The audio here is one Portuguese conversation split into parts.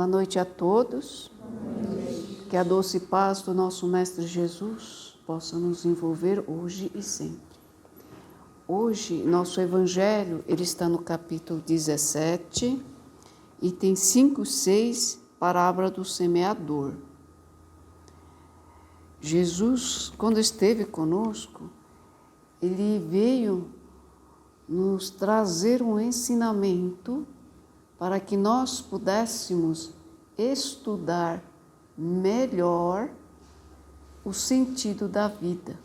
Boa noite a todos. Que a doce paz do nosso Mestre Jesus possa nos envolver hoje e sempre. Hoje, nosso Evangelho, ele está no capítulo 17, item 5 e 6, parábola do semeador. Jesus, quando esteve conosco, ele veio nos trazer um ensinamento para que nós pudéssemos estudar melhor o sentido da vida.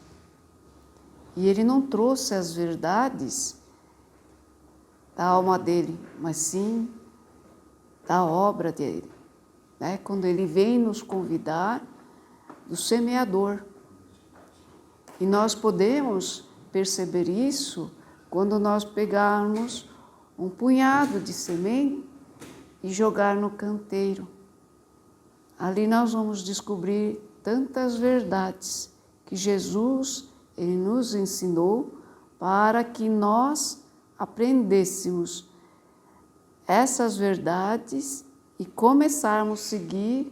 E ele não trouxe as verdades da alma dele, mas sim da obra dele, né? Quando ele vem nos convidar do semeador. E nós podemos perceber isso quando nós pegarmos um punhado de semente e jogar no canteiro. Ali nós vamos descobrir tantas verdades que Jesus ele nos ensinou para que nós aprendêssemos essas verdades e começarmos a seguir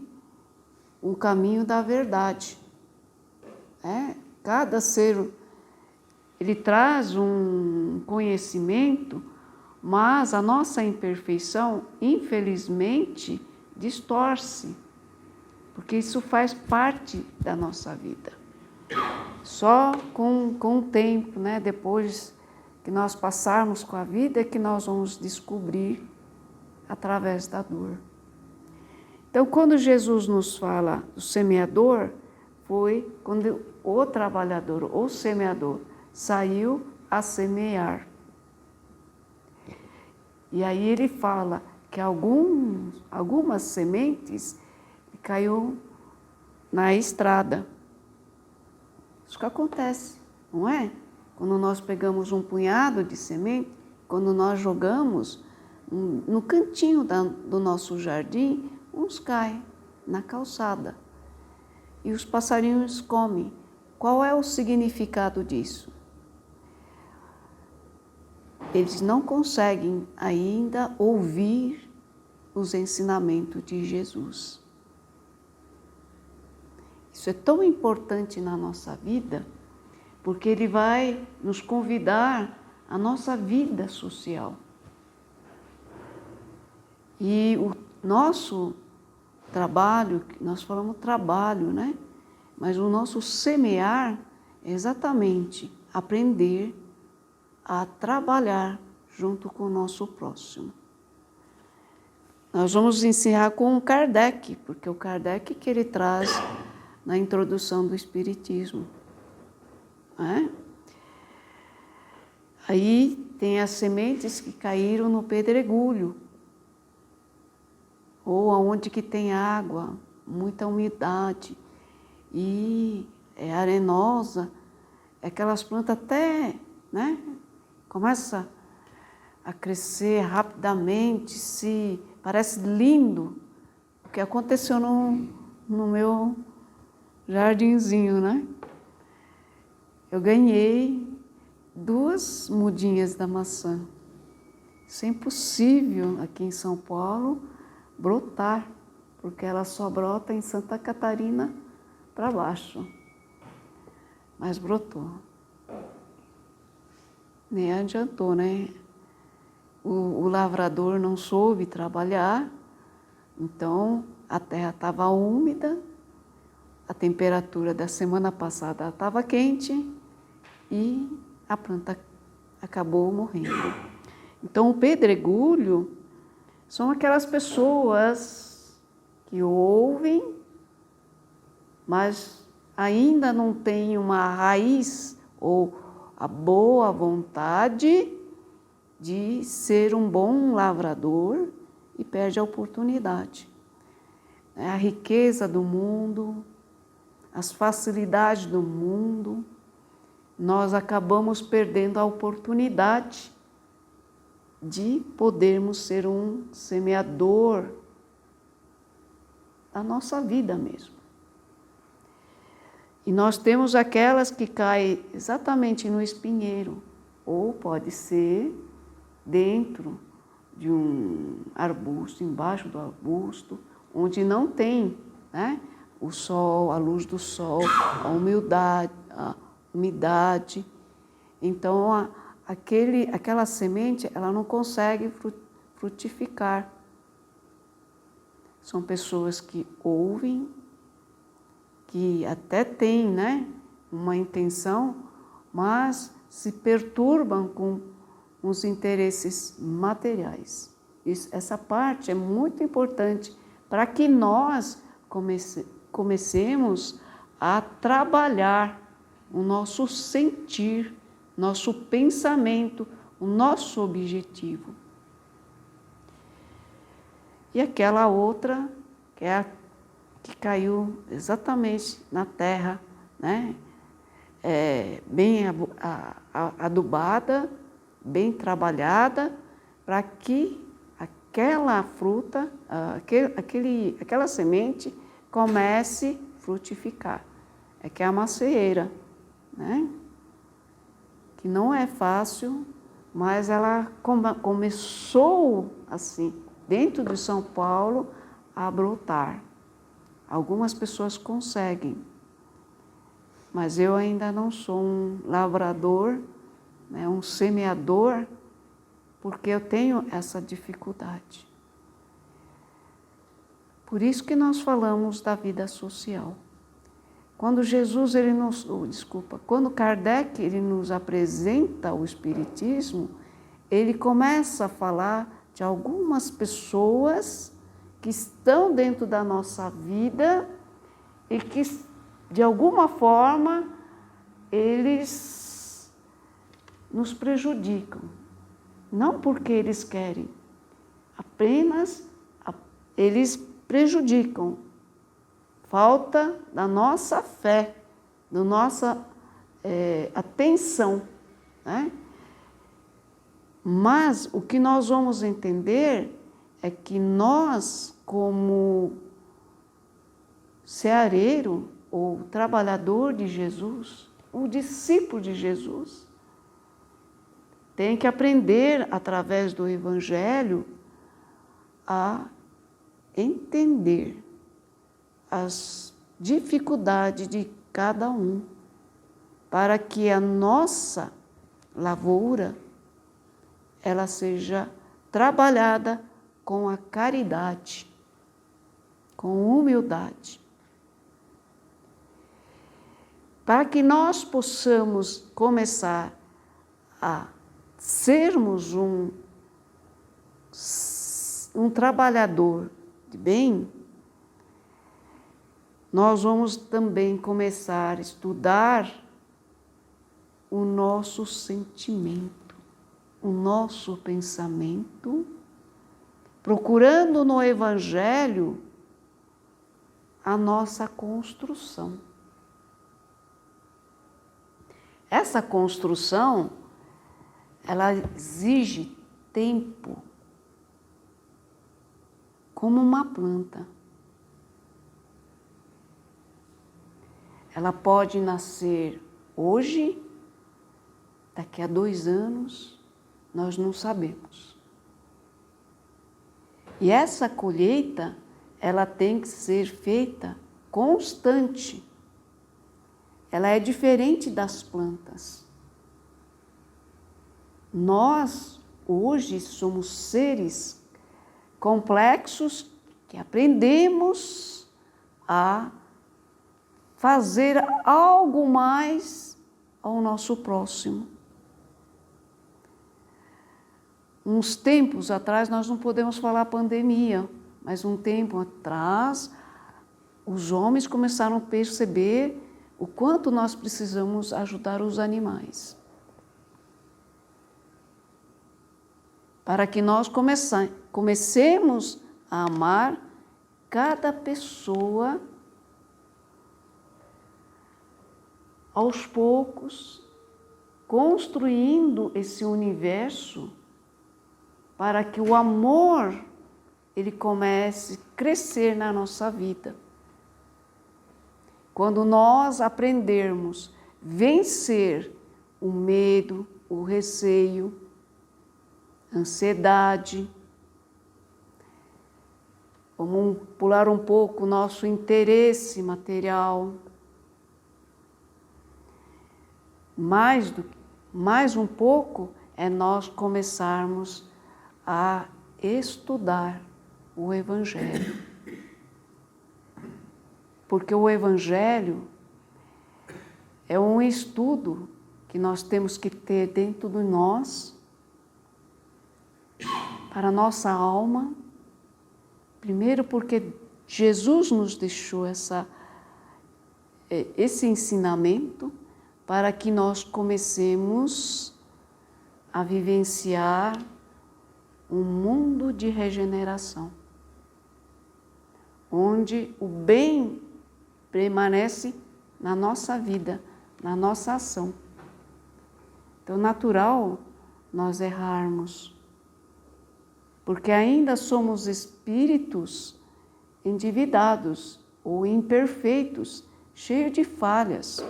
o caminho da verdade. Cada ser ele traz um conhecimento, mas a nossa imperfeição, infelizmente, distorce, porque isso faz parte da nossa vida. Só com o tempo, né? Depois que nós passarmos com a vida, é que nós vamos descobrir através da dor. Então, quando Jesus nos fala do semeador, foi quando o trabalhador, o semeador, saiu a semear. E aí ele fala que algumas sementes caiu na estrada. Isso que acontece, não é? Quando nós pegamos um punhado de semente, quando nós jogamos no cantinho do nosso jardim, uns caem na calçada e os passarinhos comem. Qual é o significado disso? Eles não conseguem ainda ouvir os ensinamentos de Jesus. Isso é tão importante na nossa vida, porque ele vai nos convidar à nossa vida social. E o nosso trabalho, nós falamos trabalho, né? Mas o nosso semear é exatamente aprender a trabalhar junto com o nosso próximo. Nós vamos encerrar com o Kardec, porque o Kardec que ele traz na introdução do Espiritismo. Aí tem as sementes que caíram no pedregulho, ou aonde que tem água, muita umidade, e é arenosa, aquelas plantas até, né, começa a crescer rapidamente, parece lindo, o que aconteceu no meu jardinzinho, né? Eu ganhei 2 mudinhas da maçã. Isso é impossível aqui em São Paulo brotar, porque ela só brota em Santa Catarina para baixo. Mas brotou. Nem adiantou, né? O lavrador não soube trabalhar, então a terra estava úmida, a temperatura da semana passada estava quente e a planta acabou morrendo. Então, o pedregulho são aquelas pessoas que ouvem, mas ainda não têm uma raiz ou a boa vontade de ser um bom lavrador e perde a oportunidade. A riqueza do mundo, as facilidades do mundo, nós acabamos perdendo a oportunidade de podermos ser um semeador da nossa vida mesmo. E nós temos aquelas que caem exatamente no espinheiro, ou pode ser dentro de um arbusto, embaixo do arbusto, onde não tem, né, o sol, a luz do sol, a umidade. Então, aquela semente, ela não consegue frutificar. São pessoas que ouvem, que até têm, né, uma intenção, mas se perturbam com os interesses materiais. Essa parte é muito importante para que nós comecemos a trabalhar o nosso sentir, nosso pensamento, o nosso objetivo. E aquela outra, que é a que caiu exatamente na terra, né? Bem adubada, bem trabalhada, para que aquela fruta, aquela semente comece a frutificar. É que é a macieira, né? Que não é fácil, mas ela começou assim, dentro de São Paulo, a brotar. Algumas pessoas conseguem, mas eu ainda não sou um lavrador, né, um semeador, porque eu tenho essa dificuldade. Por isso que nós falamos da vida social. Quando quando Kardec nos apresenta o Espiritismo, ele começa a falar de algumas pessoas que estão dentro da nossa vida e que, de alguma forma, eles nos prejudicam. Não porque eles querem, apenas eles prejudicam. Falta da nossa fé, da nossa atenção, né? Mas o que nós vamos entender é que nós, como seareiro ou trabalhador de Jesus, o discípulo de Jesus, tem que aprender, através do Evangelho, a entender as dificuldades de cada um, para que a nossa lavoura ela seja trabalhada com a caridade, com humildade, para que nós possamos começar a sermos um trabalhador de bem. Nós vamos também começar a estudar o nosso sentimento, o nosso pensamento, procurando no Evangelho a nossa construção. Essa construção, ela exige tempo, como uma planta. Ela pode nascer hoje, daqui a 2 anos, nós não sabemos. E essa colheita, ela tem que ser feita constante. Ela é diferente das plantas. Nós, hoje, somos seres complexos que aprendemos a fazer algo mais ao nosso próximo. Uns tempos atrás, nós não podemos falar pandemia, mas um tempo atrás, os homens começaram a perceber o quanto nós precisamos ajudar os animais. Para que nós comecemos a amar cada pessoa aos poucos, construindo esse universo para que o amor ele comece a crescer na nossa vida. Quando nós aprendermos a vencer o medo, o receio, a ansiedade, Vamos pular um pouco o nosso interesse material. Mais um pouco é nós começarmos a estudar o Evangelho. Porque o Evangelho é um estudo que nós temos que ter dentro de nós, para a nossa alma. Primeiro porque Jesus nos deixou esse ensinamento para que nós comecemos a vivenciar um mundo de regeneração, onde o bem permanece na nossa vida, na nossa ação. Então, é natural nós errarmos, porque ainda somos espíritos endividados ou imperfeitos, cheios de falhas.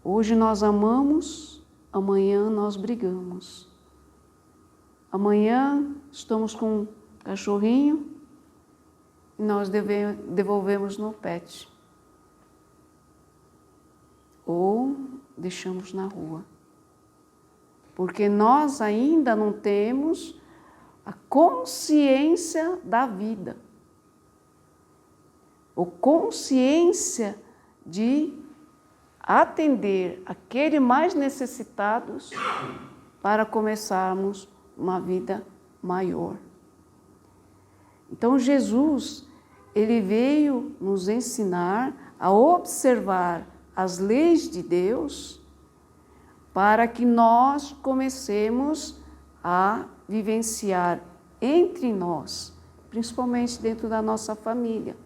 Hoje nós amamos, amanhã nós brigamos. Amanhã estamos com um cachorrinho e nós devolvemos no pet. Ou deixamos na rua. Porque nós ainda não temos a consciência da vida. Ou consciência de atender aqueles mais necessitados para começarmos uma vida maior. Então Jesus, ele veio nos ensinar a observar as leis de Deus para que nós comecemos a vivenciar entre nós, principalmente dentro da nossa família.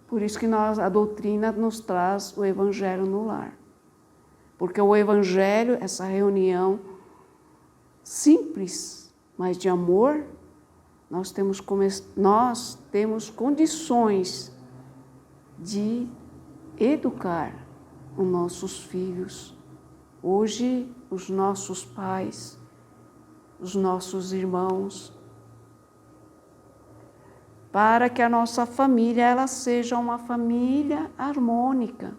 Por isso que a doutrina nos traz o Evangelho no lar. Porque o Evangelho, essa reunião simples, mas de amor, nós temos condições de educar os nossos filhos. Hoje, os nossos pais, os nossos irmãos, para que a nossa família ela seja uma família harmônica.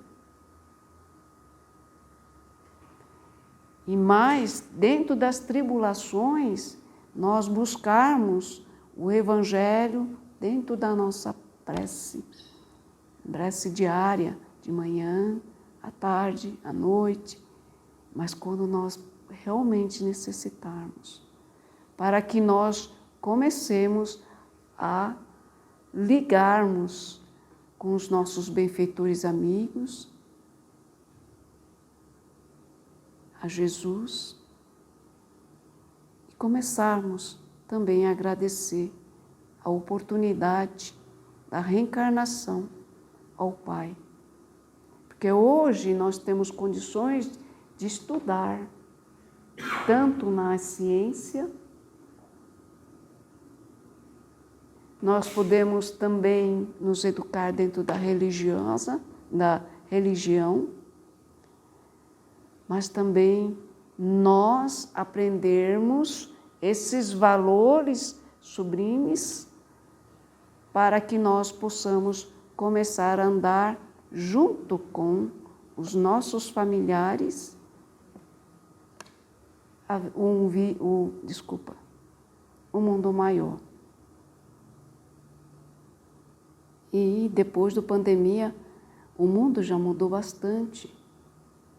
E mais, dentro das tribulações, nós buscarmos o Evangelho dentro da nossa prece diária, de manhã, à tarde, à noite, mas quando nós realmente necessitarmos, para que nós comecemos a ligarmos com os nossos benfeitores amigos, a Jesus, e começarmos também a agradecer a oportunidade da reencarnação ao Pai. Porque hoje nós temos condições de estudar, tanto na ciência, nós podemos também nos educar dentro da religião, mas também nós aprendermos esses valores sublimes para que nós possamos começar a andar junto com os nossos familiares, o mundo maior. E depois da pandemia, o mundo já mudou bastante.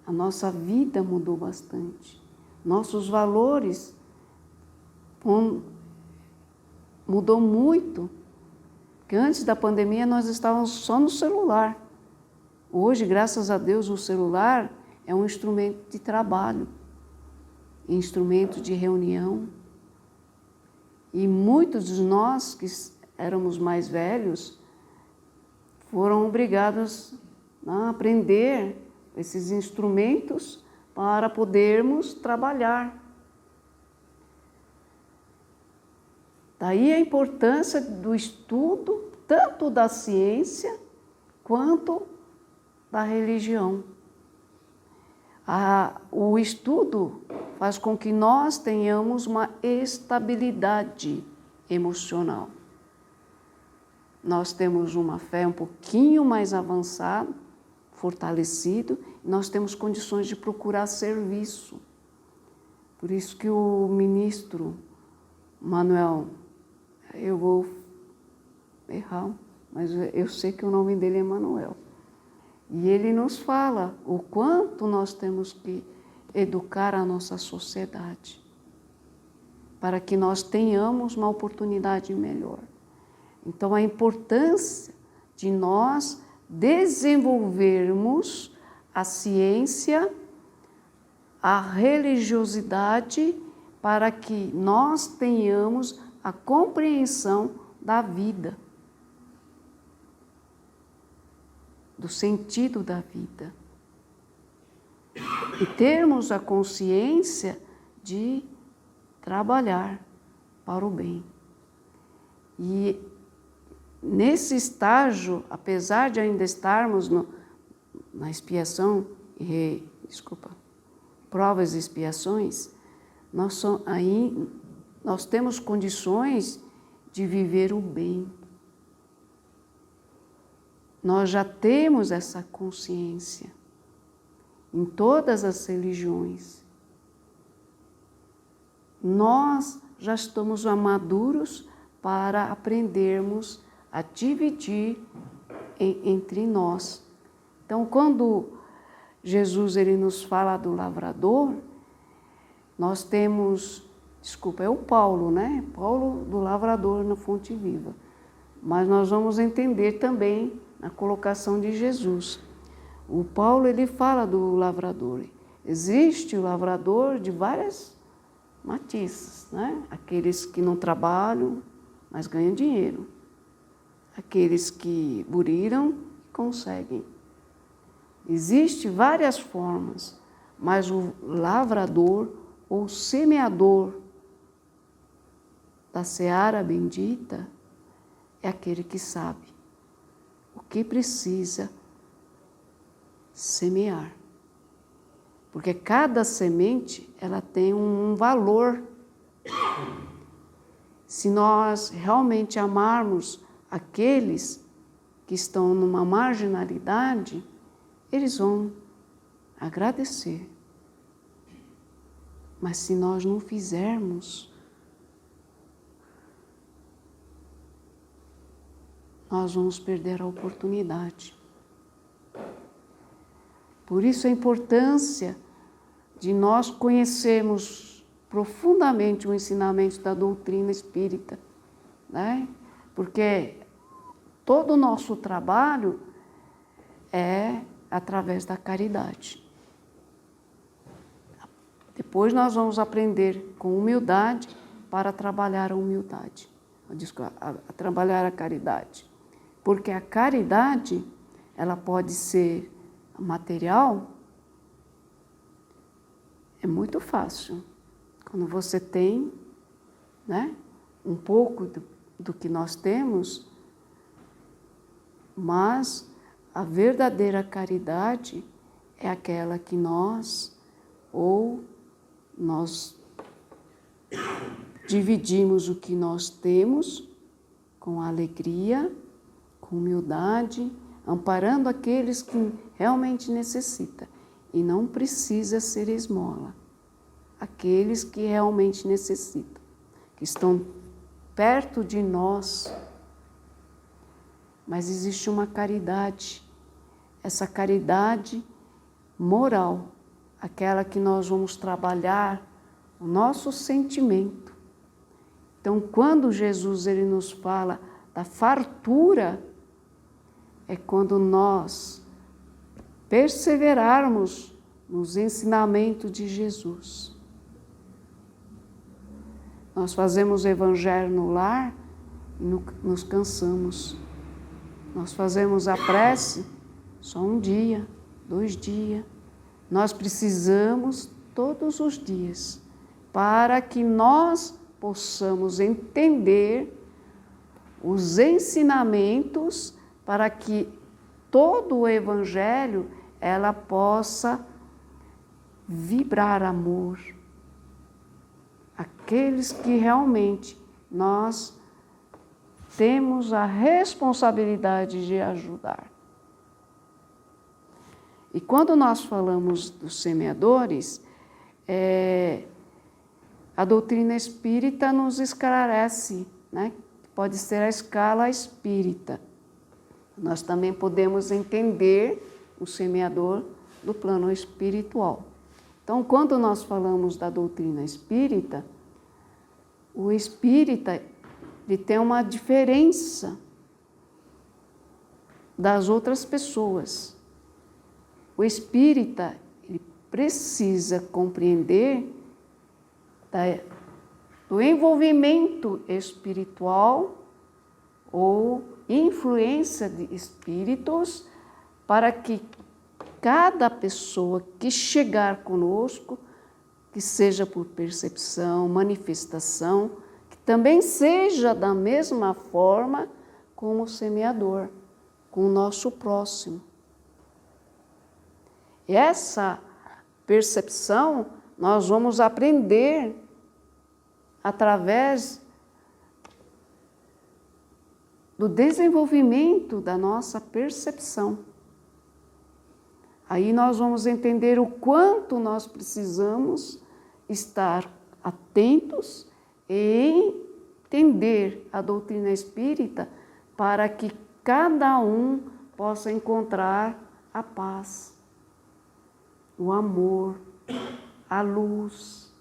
A nossa vida mudou bastante. Nossos valores mudou muito. Porque antes da pandemia nós estávamos só no celular. Hoje, graças a Deus, o celular é um instrumento de trabalho, instrumento de reunião. E muitos de nós que éramos mais velhos foram obrigados a aprender esses instrumentos para podermos trabalhar. Daí a importância do estudo, tanto da ciência quanto da religião. O estudo faz com que nós tenhamos uma estabilidade emocional. Nós temos uma fé um pouquinho mais avançada, fortalecido, e nós temos condições de procurar serviço. Por isso que o ministro Manuel, eu vou errar, mas eu sei que o nome dele é Manuel. E ele nos fala o quanto nós temos que educar a nossa sociedade para que nós tenhamos uma oportunidade melhor. Então, a importância de nós desenvolvermos a ciência, a religiosidade, para que nós tenhamos a compreensão da vida, do sentido da vida. E termos a consciência de trabalhar para o bem. E nesse estágio, apesar de ainda estarmos na expiação, provas e expiações, nós temos condições de viver o bem. Nós já temos essa consciência em todas as religiões. Nós já estamos maduros para aprendermos a dividir entre nós. Então, quando Jesus ele nos fala do lavrador, nós temos, é o Paulo, né? Paulo do lavrador na Fonte Viva. Mas nós vamos entender também na colocação de Jesus. O Paulo ele fala do lavrador. Existe o lavrador de várias matizes, né? Aqueles que não trabalham, mas ganham dinheiro. Aqueles que buriram, conseguem. Existem várias formas, mas o lavrador ou semeador da seara bendita é aquele que sabe o que precisa semear. Porque cada semente, ela tem um valor. Se nós realmente amarmos aqueles que estão numa marginalidade, eles vão agradecer. Mas se nós não fizermos, nós vamos perder a oportunidade. Por isso a importância de nós conhecermos profundamente o ensinamento da doutrina espírita, né? Porque todo o nosso trabalho é através da caridade. Depois nós vamos aprender com humildade para trabalhar a humildade, a trabalhar a caridade. Porque a caridade, ela pode ser material, é muito fácil. Quando você tem, né, um pouco do que nós temos, mas a verdadeira caridade é aquela que nós dividimos o que nós temos com alegria, com humildade, amparando aqueles que realmente necessitam. E não precisa ser esmola. Aqueles que realmente necessitam, que estão perto de nós. Mas existe uma caridade, essa caridade moral, aquela que nós vamos trabalhar o nosso sentimento. Então, quando Jesus ele nos fala da fartura, é quando nós perseverarmos nos ensinamentos de Jesus. Nós fazemos o evangelho no lar e nos cansamos. Nós fazemos a prece só um dia, 2 dias. Nós precisamos todos os dias para que nós possamos entender os ensinamentos para que todo o evangelho ela possa vibrar amor. Aqueles que realmente nós temos a responsabilidade de ajudar. E quando nós falamos dos semeadores, a doutrina espírita nos esclarece, né? Pode ser a escala espírita. Nós também podemos entender o semeador do plano espiritual. Então, quando nós falamos da doutrina espírita, o espírita ele tem uma diferença das outras pessoas. O espírita ele precisa compreender do envolvimento espiritual ou influência de espíritos para que cada pessoa que chegar conosco, que seja por percepção, manifestação, que também seja da mesma forma como o semeador, com o nosso próximo. E essa percepção nós vamos aprender através do desenvolvimento da nossa percepção. Aí nós vamos entender o quanto nós precisamos estar atentos e entender a doutrina espírita para que cada um possa encontrar a paz, o amor, a luz.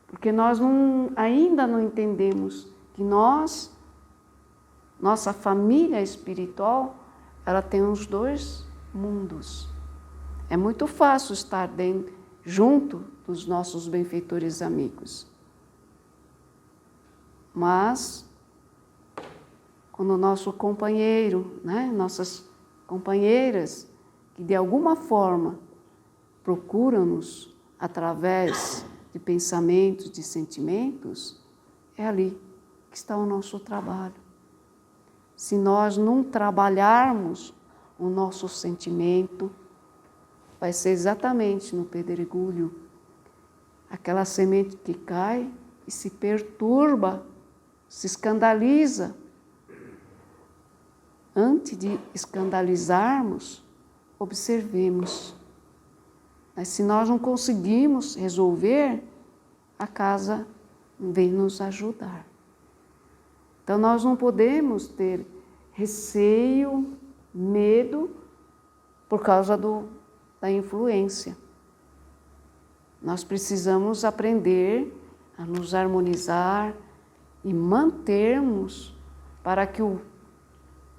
Porque nós ainda não entendemos que nossa família espiritual, ela tem os dois mundos. É muito fácil estar junto dos nossos benfeitores amigos. Mas, quando o nosso companheiro, né, nossas companheiras, que de alguma forma procuram-nos através de pensamentos, de sentimentos, é ali que está o nosso trabalho. Se nós não trabalharmos o nosso sentimento, vai ser exatamente no pedregulho, aquela semente que cai e se perturba, se escandaliza. Antes de escandalizarmos, observemos. Mas se nós não conseguimos resolver, a casa vem nos ajudar. Então nós não podemos ter receio, medo por causa da influência. Nós precisamos aprender a nos harmonizar e mantermos para que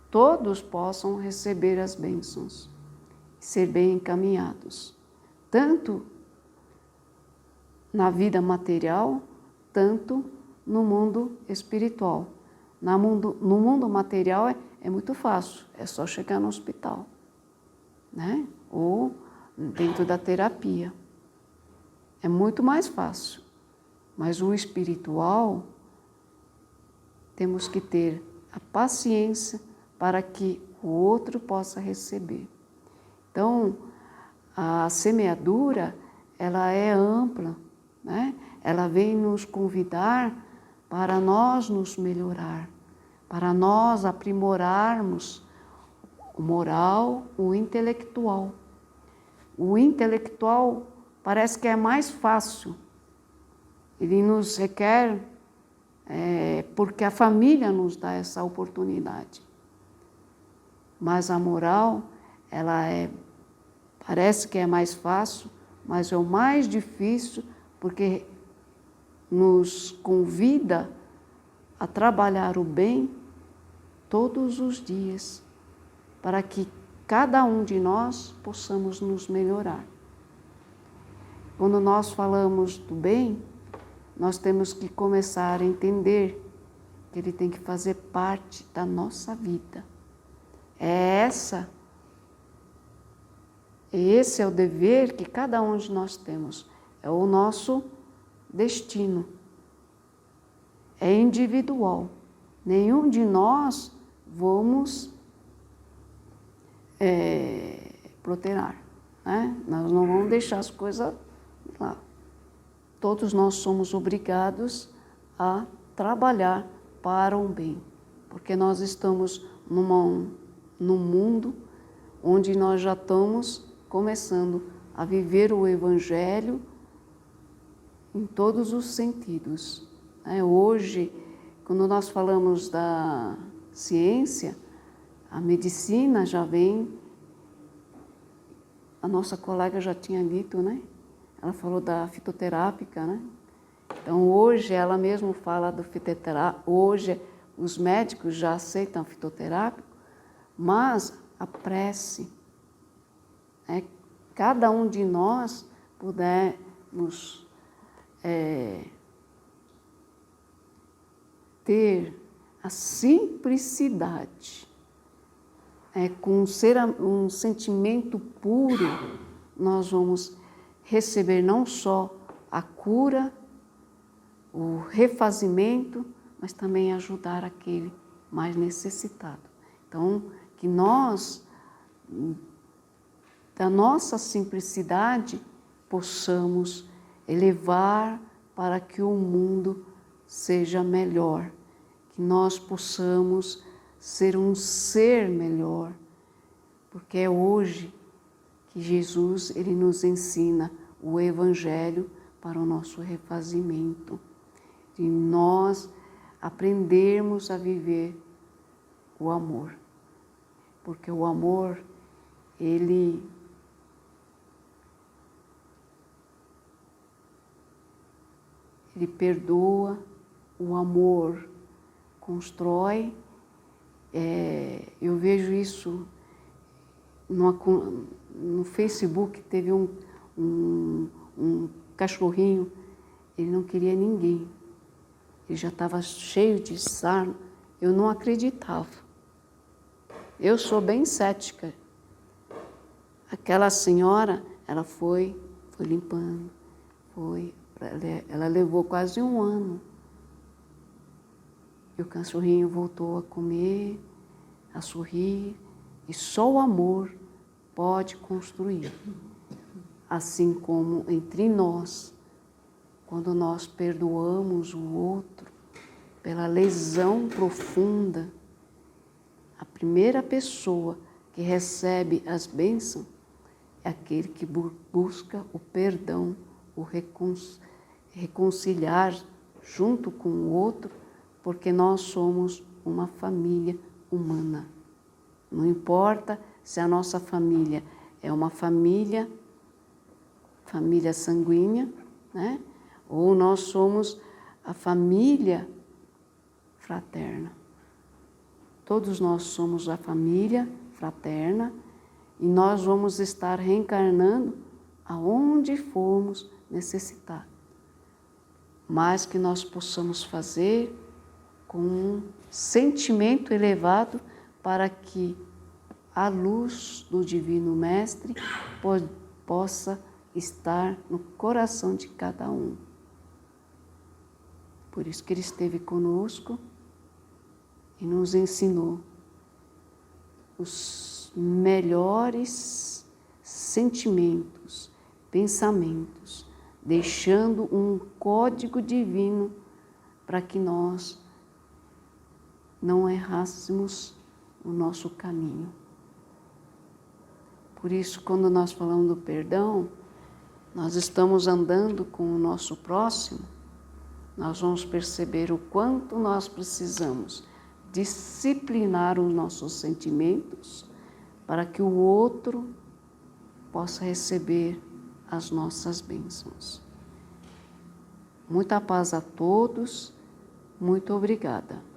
todos possam receber as bênçãos e ser bem encaminhados, tanto na vida material, tanto no mundo espiritual. No mundo material é muito fácil, é só chegar no hospital, né? Ou dentro da terapia. É muito mais fácil. Mas o espiritual, temos que ter a paciência para que o outro possa receber. Então, a semeadura, ela é ampla, né? Ela vem nos convidar para nós nos melhorar, para nós aprimorarmos o moral, o intelectual. O intelectual parece que é mais fácil. Ele nos requer, porque a família nos dá essa oportunidade. Mas a moral, parece que é mais fácil, mas é o mais difícil, porque nos convida a trabalhar o bem todos os dias, para que cada um de nós possamos nos melhorar. Quando nós falamos do bem, nós temos que começar a entender que ele tem que fazer parte da nossa vida. Esse é o dever que cada um de nós temos, é o nosso destino. É individual. Nenhum de nós vamos protelar, né? Nós não vamos deixar as coisas lá. Todos nós somos obrigados a trabalhar para o bem, porque nós estamos num mundo onde nós já estamos começando a viver o Evangelho em todos os sentidos. Hoje, quando nós falamos da ciência, a medicina já vem, a nossa colega já tinha dito, né? Ela falou da fitoterápica, né? Então, hoje, ela mesmo fala do fitoterápico, hoje os médicos já aceitam fitoterápico, mas a prece, cada um de nós pudermos ter a simplicidade, com um sentimento puro, nós vamos receber não só a cura, o refazimento, mas também ajudar aquele mais necessitado. Então, que nós, da nossa simplicidade, possamos elevar para que o mundo seja melhor, que nós possamos ser um ser melhor, porque é hoje que Jesus ele nos ensina o Evangelho para o nosso refazimento, de nós aprendermos a viver o amor, porque o amor, ele perdoa, o amor constrói. Eu vejo isso no Facebook, teve um cachorrinho, ele não queria ninguém, ele já estava cheio de sarna, eu não acreditava. Eu sou bem cética. Aquela senhora, ela foi limpando, ela levou quase 1 ano. E o cachorrinho voltou a comer, a sorrir, e só o amor pode construir. Assim como entre nós, quando nós perdoamos o outro pela lesão profunda, a primeira pessoa que recebe as bênçãos é aquele que busca o perdão, o reconciliar junto com o outro, porque nós somos uma família humana. Não importa se a nossa família é uma família sanguínea, né? Ou nós somos a família fraterna. Todos nós somos a família fraterna e nós vamos estar reencarnando aonde formos necessitar. Mas que nós possamos fazer com um sentimento elevado para que a luz do Divino Mestre possa estar no coração de cada um. Por isso que ele esteve conosco e nos ensinou os melhores sentimentos, pensamentos, deixando um código divino para que nós não errássemos o nosso caminho. Por isso, quando nós falamos do perdão, nós estamos andando com o nosso próximo, nós vamos perceber o quanto nós precisamos disciplinar os nossos sentimentos para que o outro possa receber as nossas bênçãos. Muita paz a todos, muito obrigada.